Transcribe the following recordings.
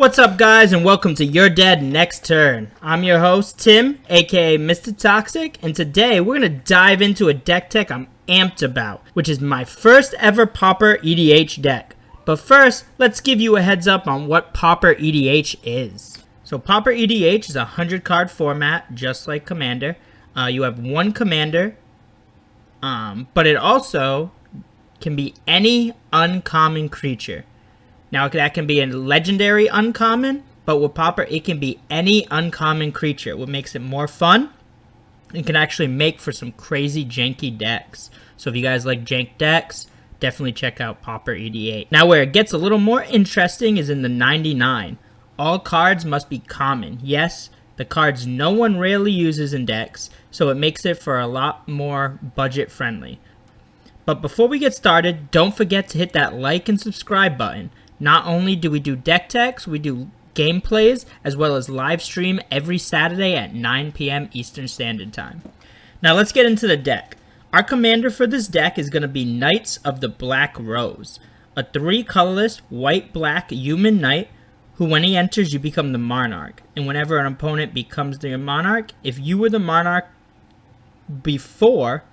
What's up, guys, and welcome to Your Dead Next Turn. I'm your host, Tim, aka Mr. Toxic, and today we're going to dive into a deck tech I'm amped about, which is my first ever Pauper EDH deck. But first, let's give you a heads up on what Pauper EDH is. So Pauper EDH is a 100-card format, just like Commander. You have one Commander, but it also can be any uncommon creature. Now, that can be a legendary uncommon, but with Pauper, it can be any uncommon creature, what makes it more fun and can actually make for some crazy janky decks. So if you guys like jank decks, definitely check out Pauper EDH. Now, where it gets a little more interesting is in the 99. All cards must be common. Yes, the cards no one rarely uses in decks, so it makes it for a lot more budget friendly. But before we get started, don't forget to hit that like and subscribe button. Not only do we do deck techs, we do gameplays, as well as live stream every Saturday at 9 p.m. Eastern Standard Time. Now let's get into the deck. Our commander for this deck is going to be Knights of the Black Rose, a 3-colorless white-black human knight who, when he enters, you become the monarch. And whenever an opponent becomes the monarch, if you were the monarch before,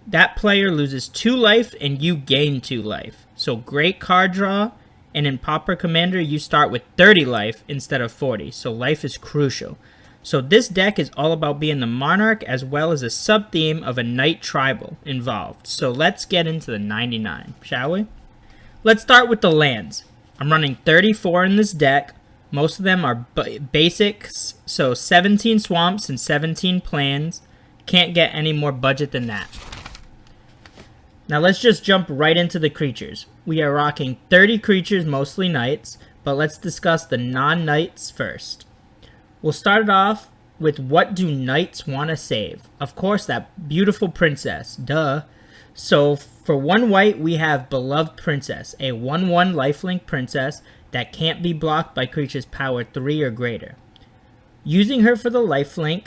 that player loses 2 life and you gain 2 life. So great card draw, and in Pauper Commander you start with 30 life instead of 40, so life is crucial. So this deck is all about being the monarch as well as a sub-theme of a knight tribal involved. So let's get into the 99, shall we? Let's start with the lands. I'm running 34 in this deck. Most of them are basics, so 17 swamps and 17 plains. Can't get any more budget than that. Now let's just jump right into the creatures. We are rocking 30 creatures, mostly knights, but let's discuss the non-knights first. We'll start it off with what do knights want to save? Of course, that beautiful princess, duh. So for 1 white, we have Beloved Princess, a 1/1 lifelink princess that can't be blocked by creatures power 3 or greater. Using her for the lifelink,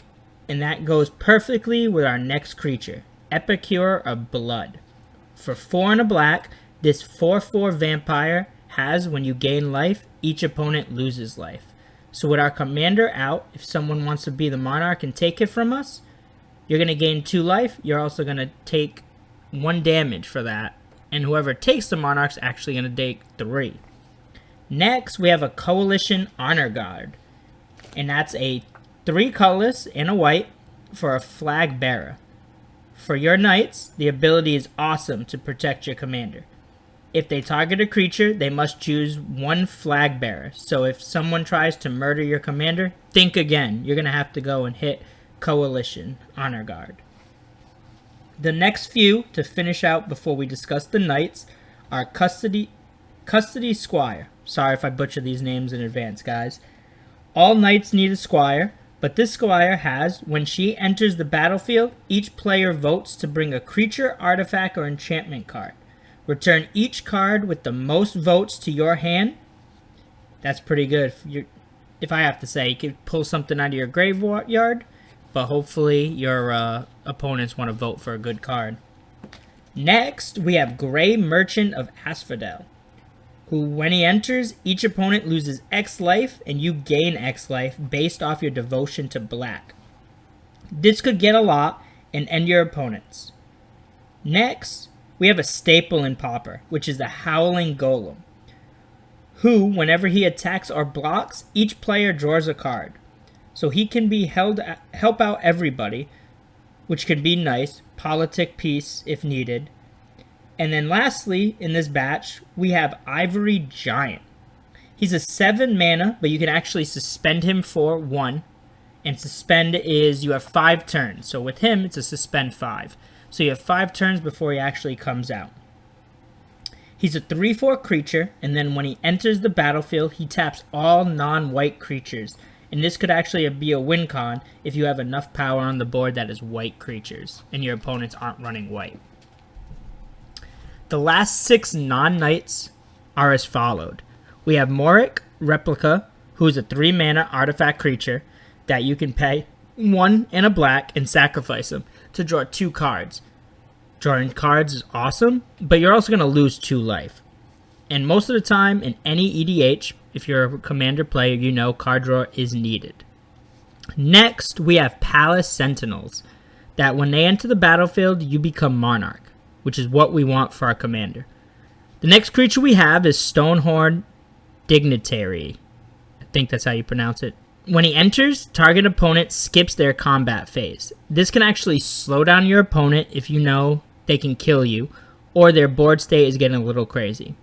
and that goes perfectly with our next creature, Epicure of Blood. For 4 and a black, this 4/4 vampire has, when you gain life, each opponent loses life. So with our commander out, if someone wants to be the monarch and take it from us, you're going to gain 2 life. You're also going to take 1 damage for that. And whoever takes the monarch's actually going to take 3. Next, we have a Coalition Honor Guard. And that's a 3 colorless and a white for a flag bearer. For your knights, the ability is awesome to protect your commander. If they target a creature, they must choose 1 flag bearer. So if someone tries to murder your commander, think again. You're going to have to go and hit Coalition Honor Guard. The next few to finish out before we discuss the knights are Custody Squire. Sorry if I butcher these names in advance, guys. All knights need a squire. But this squire has, when she enters the battlefield, each player votes to bring a creature, artifact, or enchantment card. Return each card with the most votes to your hand. That's pretty good. If I have to say, you could pull something out of your graveyard, but hopefully your opponents want to vote for a good card. Next, we have Grey Merchant of Asphodel, who, when he enters, each opponent loses X life, and you gain X life based off your devotion to black. This could get a lot and end your opponents. Next, we have a staple in Pauper, which is the Howling Golem, who, whenever he attacks or blocks, each player draws a card. So he can be help out everybody, which can be nice, politic peace if needed. And then lastly, in this batch, we have Ivory Giant. He's a 7 mana, but you can actually suspend him for 1. And suspend is, you have 5 turns. So with him, it's a suspend 5. So you have 5 turns before he actually comes out. He's a 3/4 creature, and then when he enters the battlefield, he taps all non-white creatures. And this could actually be a win con if you have enough power on the board that is white creatures, and your opponents aren't running white. The last 6 non-knights are as followed. We have Moriok Replica, who is a 3 mana artifact creature that you can pay 1 and a black and sacrifice him to draw 2 cards. Drawing cards is awesome, but you're also going to lose 2 life. And most of the time in any EDH, If you're a commander player, you know card draw is needed. Next, we have Palace Sentinels, that when they enter the battlefield, you become Monarch, which is what we want for our commander. The next creature we have is Stonehorn Dignitary. I think that's how you pronounce it. When he enters, target opponent skips their combat phase. This can actually slow down your opponent if you know they can kill you, or their board state is getting a little crazy.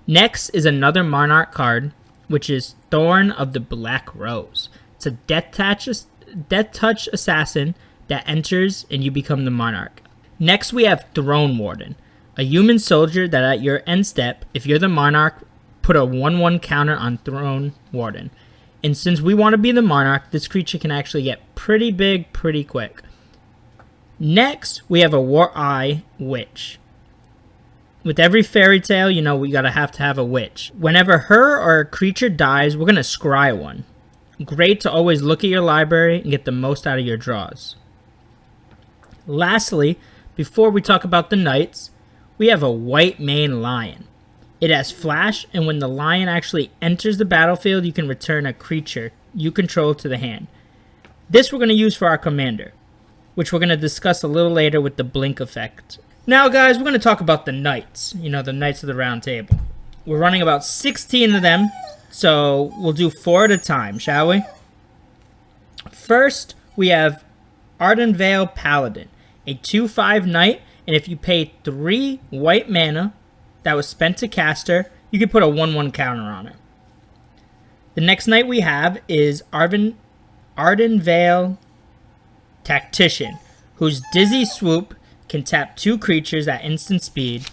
Next is another Monarch card, which is Thorn of the Black Rose. It's a Death Touch assassin that enters and you become the Monarch. Next we have Throne Warden, a human soldier that at your end step, if you're the Monarch, put a 1/1 counter on Throne Warden. And since we want to be the Monarch, this creature can actually get pretty big pretty quick. Next, we have a War Eye Witch. With every fairy tale, you know we gotta have to have a witch. Whenever her or a creature dies, we're gonna scry one. Great to always look at your library and get the most out of your draws. Lastly, before we talk about the knights, we have a Whitemane Lion. It has flash, and when the lion actually enters the battlefield, you can return a creature you control to the hand. This we're going to use for our commander, which we're going to discuss a little later with the blink effect. Now guys, we're going to talk about the knights, you know, the Knights of the Round Table. We're running about 16 of them, so we'll do 4 at a time, shall we? First, we have Ardenvale Paladin, a 2/5 knight, and if you pay 3 white mana that was spent to cast her, you can put a 1/1 counter on her. The next knight we have is Ardenvale Tactician, whose Dizzy Swoop can tap 2 creatures at instant speed,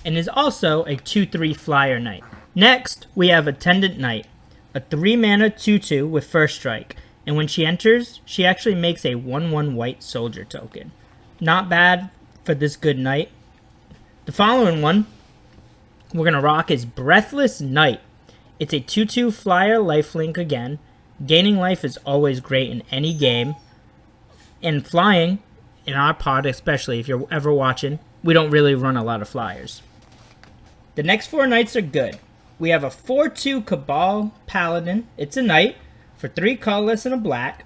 and is also a 2/3 flyer knight. Next, we have Attendant Knight, a 3 mana 2/2 with first strike, and when she enters, she actually makes a 1/1 white soldier token. Not bad for this good knight. The following one we're going to rock is Breathless Knight. It's a 2/2 flyer lifelink again. Gaining life is always great in any game. And flying, in our pod especially, if you're ever watching, we don't really run a lot of flyers. The next 4 knights are good. We have a 4/2 Cabal Paladin. It's a knight for 3 colorless and a black.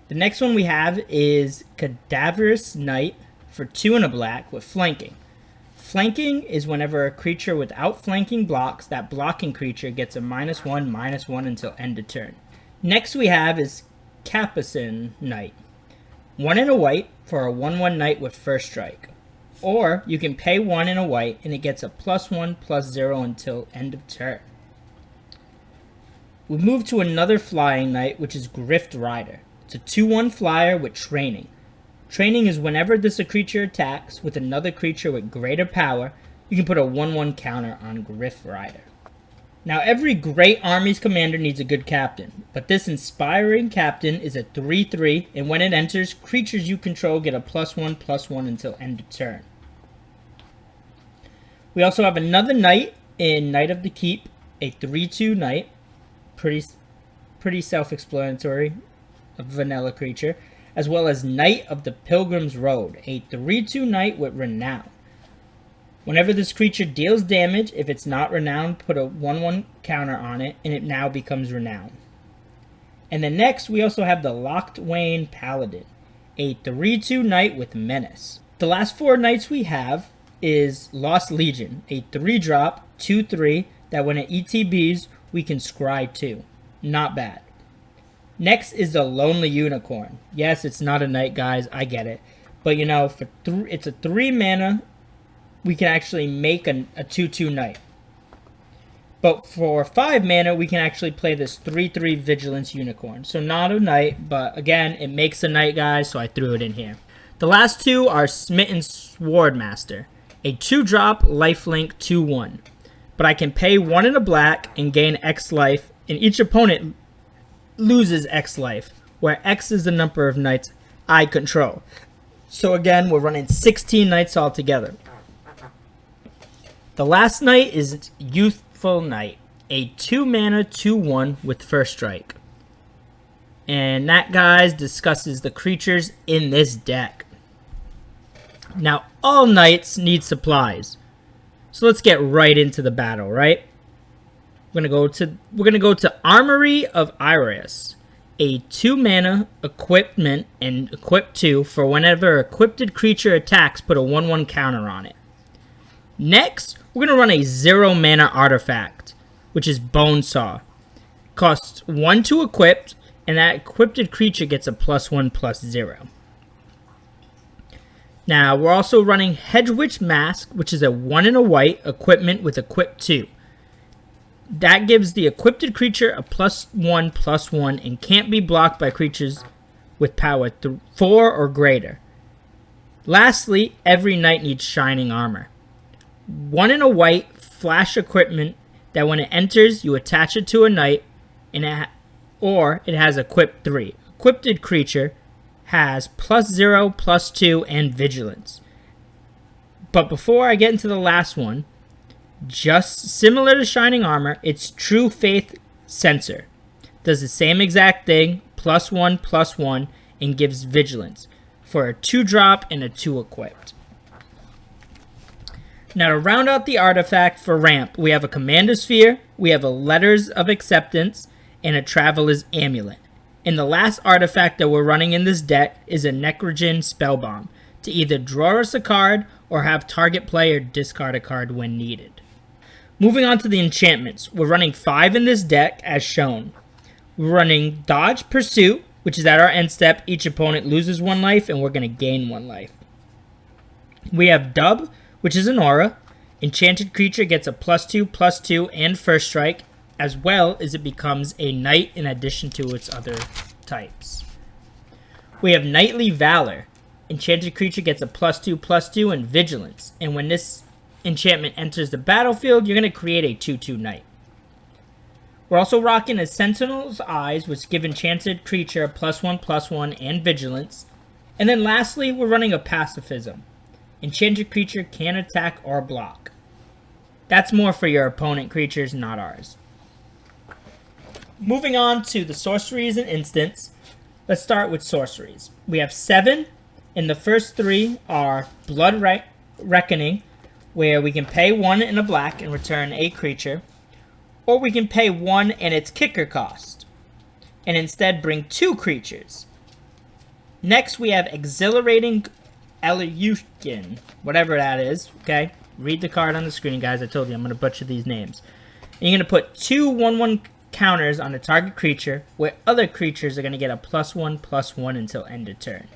The next one we have is Cadaverous Knight for 2 and a black with flanking. Flanking is whenever a creature without flanking blocks, that blocking creature gets a -1/-1 until end of turn. Next we have is Capucin Knight. 1 and a white for a 1/1 knight with first strike. Or you can pay 1 and a white and it gets a +1/+0 until end of turn. We move to another flying knight, which is Grift Rider. It's a 2/1 flyer with training. Training is whenever this creature attacks with another creature with greater power, you can put a 1/1 counter on Grift Rider. Now every great army's commander needs a good captain, but this inspiring captain is a 3/3, and when it enters, creatures you control get a +1/+1 until end of turn. We also have another knight in Knight of the Keep, a 3/2 knight, pretty self-explanatory, a vanilla creature, as well as Knight of the Pilgrim's Road, a 3/2 knight with renown. Whenever this creature deals damage, if it's not renowned, put a 1/1 counter on it, and it now becomes renowned. And then next, we also have the Whitemane Paladin, a 3/2 knight with menace. The last 4 knights we have is Lost Legion, a 3-drop, 2/3, that when it ETBs, we can scry 2. Not bad. Next is the Lonely Unicorn. Yes, it's not a knight, guys, I get it. But you know, it's a 3 mana, we can actually make a 2/2 knight. But for 5 mana, we can actually play this 3/3 Vigilance Unicorn. So not a knight, but again, it makes a knight, guys, so I threw it in here. The last 2 are Smitten Swordmaster, a 2-drop lifelink 2/1. But I can pay 1 in a black and gain X life, and each opponent loses X life, where X is the number of knights I control. So again, we're running 16 knights all together. The last knight is Youthful Knight, a 2 mana 2/1 with first strike. And that, guys, discusses the creatures in this deck. Now, all knights need supplies. So let's get right into the battle, right? We're We're gonna go to Armory of Iris, a 2-mana equipment and equip 2 for whenever equipped creature attacks, put a 1/1 counter on it. Next, we're gonna run a 0-mana artifact, which is Bonesaw. Costs 1 to equip, and that equipped creature gets a +1/+0. Now, we're also running Hedgewitch Mask, which is a 1 and a white equipment with equip 2. That gives the equipped creature a +1/+1 and can't be blocked by creatures with power 4 or greater. Lastly, every knight needs Shining Armor. 1 and a white flash equipment that when it enters, you attach it to a knight, or it has equip 3. Equipped creature has +0, +2, and vigilance. But before I get into the last one, just similar to Shining Armor, it's True Faith Sensor. Does the same exact thing, +1/+1, and gives vigilance for a 2-drop and a 2 equipped. Now to round out the artifact for ramp, we have a Commander Sphere, we have a Letters of Acceptance, and a Traveler's Amulet. And the last artifact that we're running in this deck is a Necrogen Spellbomb, to either draw us a card or have target player discard a card when needed. Moving on to the enchantments, we're running 5 in this deck as shown. We're running Dodge Pursuit, which is at our end step, each opponent loses 1 life and we're going to gain 1 life. We have Dub, which is an aura. Enchanted creature gets a +2/+2 and first strike, as well as it becomes a knight in addition to its other types. We have Knightly Valor. Enchanted creature gets a +2/+2 and vigilance, and when this enchantment enters the battlefield, you're going to create a 2/2 knight. We're also rocking a Sentinel's Eyes, which give enchanted creature a +1/+1 and vigilance. And then lastly, we're running a Pacifism. Enchanted creature can attack or block. That's more for your opponent creatures, not ours. Moving on to the sorceries and instants, let's start with sorceries. We have 7, and the first 3 are Blood Reckoning, where we can pay 1 and a black and return a creature, or we can pay 1 and its kicker cost, and instead bring 2 creatures. Next, we have Exhilarating Eleukin, whatever that is, okay? Read the card on the screen, guys. I told you I'm going to butcher these names. And you're going to put 2 1/1 counters on a target creature, where other creatures are going to get a +1/+1 until end of turn.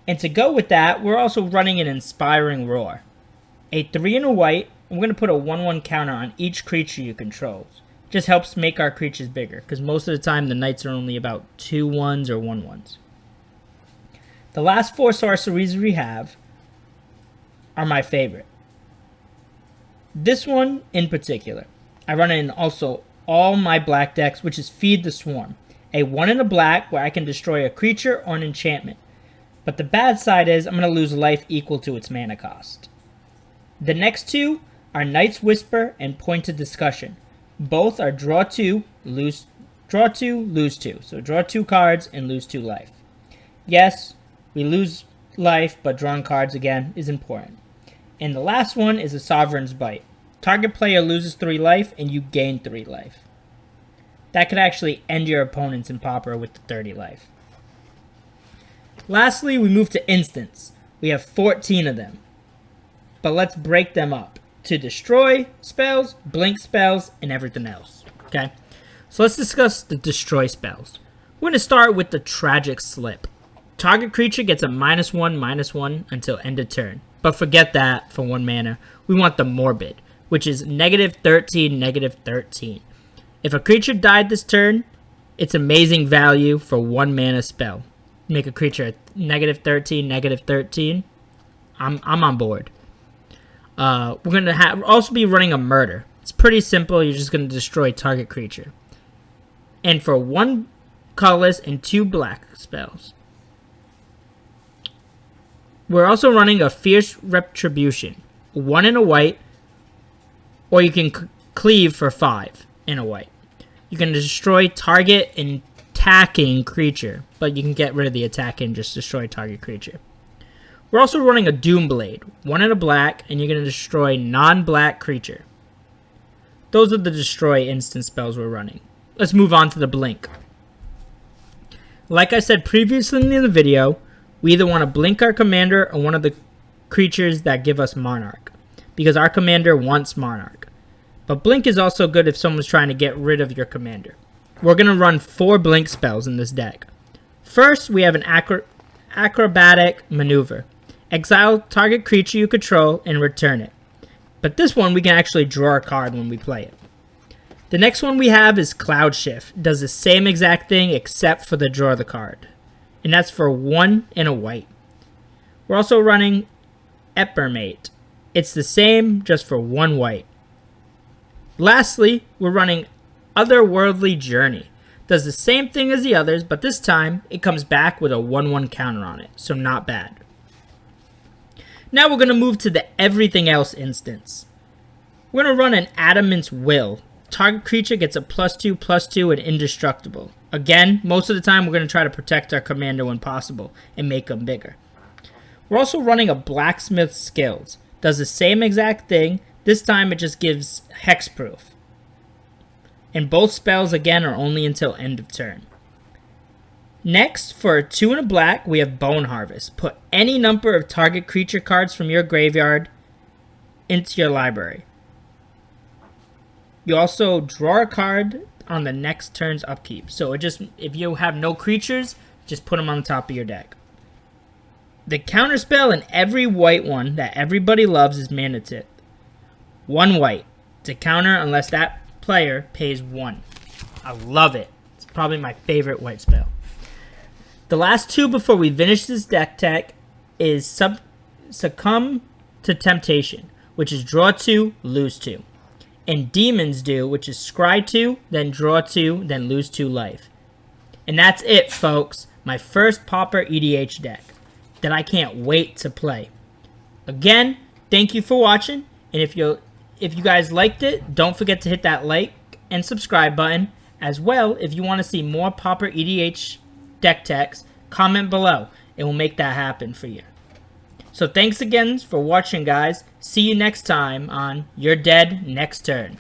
And to go with that, we're also running an Inspiring Roar. A 3 and a white, and we're going to put a 1/1 counter on each creature you control. Just helps make our creatures bigger, because most of the time the knights are only about 2 1s or 1 1s. The last 4 sorceries we have are my favorite. This one in particular, I run it in also all my black decks, which is Feed the Swarm. A 1 and a black where I can destroy a creature or an enchantment. But the bad side is I'm going to lose life equal to its mana cost. The next 2 are Knight's Whisper and Pointed Discussion. Both are draw 2, lose 2. So draw 2 cards and lose 2 life. Yes, we lose life, but drawing cards again is important. And the last one is a Sovereign's Bite. Target player loses 3 life and you gain 3 life. That could actually end your opponents in Pauper with the 30 life. Lastly, we move to instants. We have 14 of them. But let's break them up to destroy spells, blink spells, and everything else. Okay? So let's discuss the destroy spells. We're going to start with the Tragic Slip. Target creature gets a -1/-1 until end of turn. But forget that for 1 mana. We want the Morbid, which is -13, -13. If a creature died this turn, it's amazing value for 1 mana spell. Make a creature -13, -13. I'm on board. We're going to also be running a Murder. It's pretty simple. You're just going to destroy target creature. And for 1 colorless and 2 black spells. We're also running a Fierce Retribution. 1 and a white. Or you can cleave for 5 and a white. You can destroy target attacking creature. But you can get rid of the attack and just destroy target creature. We're also running a Doomblade. 1 and a black. And you're going to destroy non-black creature. Those are the destroy instant spells we're running. Let's move on to the blink. Like I said previously in the video, we either want to blink our commander or one of the creatures that give us Monarch, because our commander wants Monarch. But blink is also good if someone's trying to get rid of your commander. We're going to run 4 blink spells in this deck. First, we have an acrobatic maneuver. Exile target creature you control and return it. But this one we can actually draw a card when we play it. The next one we have is Cloud Shift. Does the same exact thing except for the draw the card. And that's for 1 and a white. We're also running Eppermate. It's the same, just for 1 white. Lastly, we're running Otherworldly Journey. Does the same thing as the others, but this time it comes back with a 1/1 counter on it, so not bad. Now we're going to move to the everything else instance. We're going to run an Adamant's Will. Target creature gets a +2/+2 and indestructible. Again, most of the time we're going to try to protect our commander when possible and make them bigger. We're also running a Blacksmith Skills. Does the same exact thing. This time it just gives hexproof. And both spells again are only until end of turn. Next, for a 2 and a black, we have Bone Harvest. Put any number of target creature cards from your graveyard into your library. You also draw a card on the next turn's upkeep. So it just, if you have no creatures, just put them on the top of your deck. The counterspell in every white one that everybody loves is Mana Tip. 1 white to counter unless that player pays 1. I love it. It's probably my favorite white spell. The last 2 before we finish this deck tech is Succumb to Temptation, which is draw 2, lose 2. And Demon's Due, which is scry 2, then draw 2, then lose 2 life. And that's it, folks. My first Pauper EDH deck that I can't wait to play. Again, thank you for watching, and if you guys liked it, don't forget to hit that like and subscribe button. As well, if you want to see more Pauper EDH deck techs, comment below, and we'll make that happen for you. So thanks again for watching, guys. See you next time on You're Dead Next Turn.